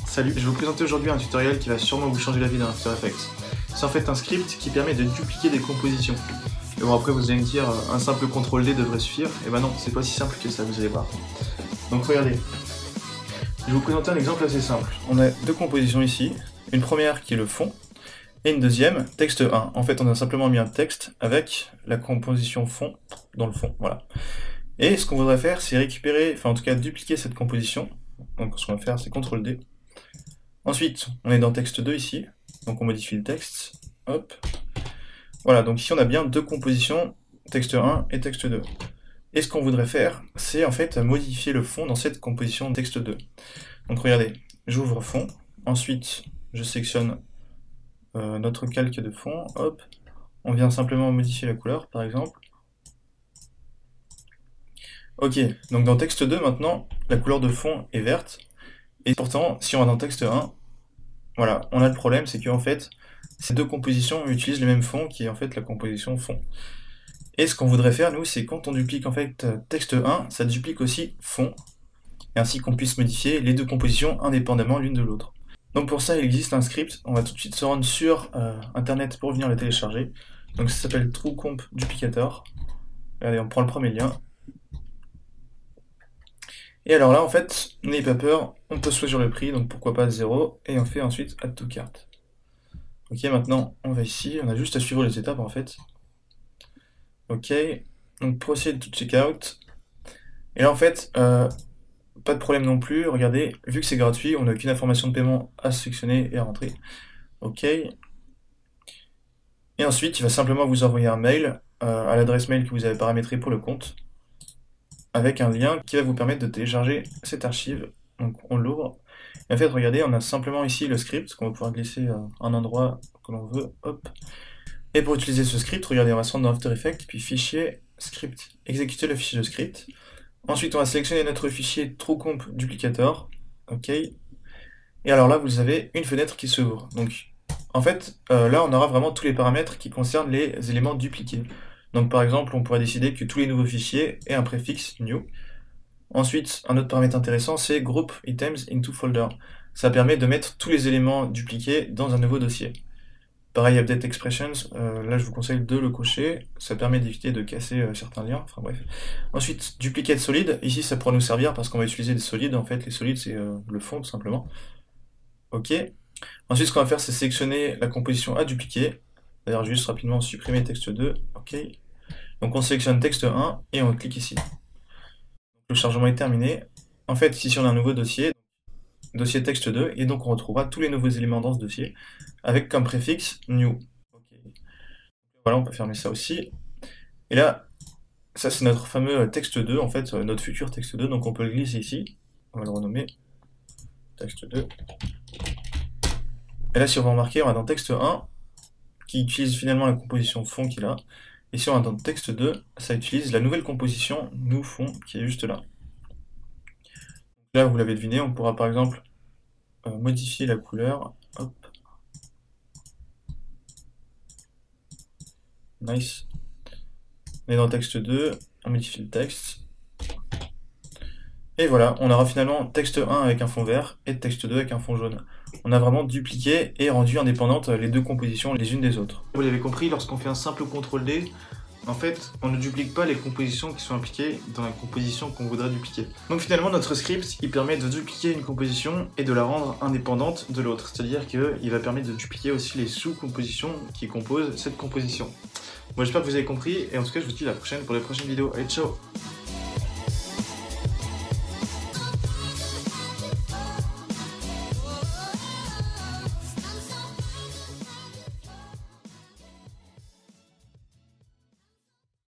Salut, je vais vous présenter aujourd'hui un tutoriel qui va sûrement vous changer la vie dans After Effects. C'est en fait un script qui permet de dupliquer des compositions. Et bon, après vous allez me dire, un simple CTRL-D devrait suffire. Et ben non, c'est pas si simple que ça, vous allez voir. Donc regardez, je vais vous présenter un exemple assez simple. On a deux compositions ici, une première qui est le fond, et une deuxième, texte 1. En fait, on a simplement mis un texte avec la composition fond dans le fond, voilà. Et ce qu'on voudrait faire, c'est récupérer, enfin en tout cas dupliquer cette composition. Donc ce qu'on va faire, c'est CTRL-D. Ensuite, on est dans texte 2 ici, donc on modifie le texte, hop. Voilà, donc ici on a bien deux compositions, texte 1 et texte 2. Et ce qu'on voudrait faire, c'est en fait modifier le fond dans cette composition texte 2. Donc regardez, j'ouvre fond, ensuite je sélectionne notre calque de fond, hop. On vient simplement modifier la couleur, par exemple. Ok, donc dans texte 2 maintenant, la couleur de fond est verte. Et pourtant, si on va dans texte 1, voilà, on a le problème, c'est qu'en fait, ces deux compositions utilisent le même fond, qui est en fait la composition fond. Et ce qu'on voudrait faire, nous, c'est quand on duplique en fait texte 1, ça duplique aussi fond, et ainsi qu'on puisse modifier les deux compositions indépendamment l'une de l'autre. Donc pour ça, il existe un script, on va tout de suite se rendre sur internet pour venir le télécharger. Donc ça s'appelle TrueComp Duplicator. Regardez, on prend le premier lien. Et alors là, en fait, n'ayez pas peur, on peut choisir le prix, donc pourquoi pas 0, et on fait ensuite Add to Cart. Ok, maintenant, on va ici, on a juste à suivre les étapes, en fait. Ok, donc Proceed to Checkout. Et là, en fait, pas de problème non plus, regardez, vu que c'est gratuit, on n'a aucune information de paiement à sélectionner et à rentrer. Ok. Et ensuite, il va simplement vous envoyer un mail à l'adresse mail que vous avez paramétrée pour le compte, avec un lien qui va vous permettre de télécharger cette archive. Donc on l'ouvre. Et en fait, regardez, on a simplement ici le script qu'on va pouvoir glisser à un endroit que l'on veut. Hop. Et pour utiliser ce script, regardez, on va se rendre dans After Effects, puis fichier, script, exécuter le fichier de script. Ensuite, on va sélectionner notre fichier TrueComp Duplicator. OK. Et alors là, vous avez une fenêtre qui s'ouvre. Donc, en fait, là, on aura vraiment tous les paramètres qui concernent les éléments dupliqués. Donc par exemple, on pourrait décider que tous les nouveaux fichiers aient un préfixe new. Ensuite, un autre paramètre intéressant, c'est Group Items into Folder. Ça permet de mettre tous les éléments dupliqués dans un nouveau dossier. Pareil, Update Expressions, là je vous conseille de le cocher, ça permet d'éviter de casser certains liens, enfin bref. Ensuite, Duplicate Solid, ici ça pourra nous servir parce qu'on va utiliser des solides, en fait les solides c'est le fond tout simplement. Ok. Ensuite, ce qu'on va faire, c'est sélectionner la composition à dupliquer. D'ailleurs, juste rapidement supprimer texte 2, ok. Donc on sélectionne texte 1 et on clique ici. Le chargement est terminé. En fait, ici on a un nouveau dossier, dossier texte 2, et donc on retrouvera tous les nouveaux éléments dans ce dossier, avec comme préfixe new. Okay. Voilà, on peut fermer ça aussi. Et là, ça c'est notre fameux texte 2, en fait, notre futur texte 2, donc on peut le glisser ici. On va le renommer texte 2. Et là, si on va remarquer, on va dans texte 1, qui utilise finalement la composition fond qu'il a. Et si on va dans texte 2, ça utilise la nouvelle composition new fond qui est juste là. Là, vous l'avez deviné, on pourra par exemple modifier la couleur. Hop. Nice. On est dans texte 2, on modifie le texte. Et voilà, on aura finalement texte 1 avec un fond vert et texte 2 avec un fond jaune. On a vraiment dupliqué et rendu indépendantes les deux compositions les unes des autres. Vous l'avez compris, lorsqu'on fait un simple CTRL-D, en fait, on ne duplique pas les compositions qui sont impliquées dans la composition qu'on voudrait dupliquer. Donc finalement, notre script, il permet de dupliquer une composition et de la rendre indépendante de l'autre. C'est-à-dire qu'il va permettre de dupliquer aussi les sous-compositions qui composent cette composition. Moi, j'espère que vous avez compris, et en tout cas, je vous dis à la prochaine pour les prochaines vidéos. Allez, ciao!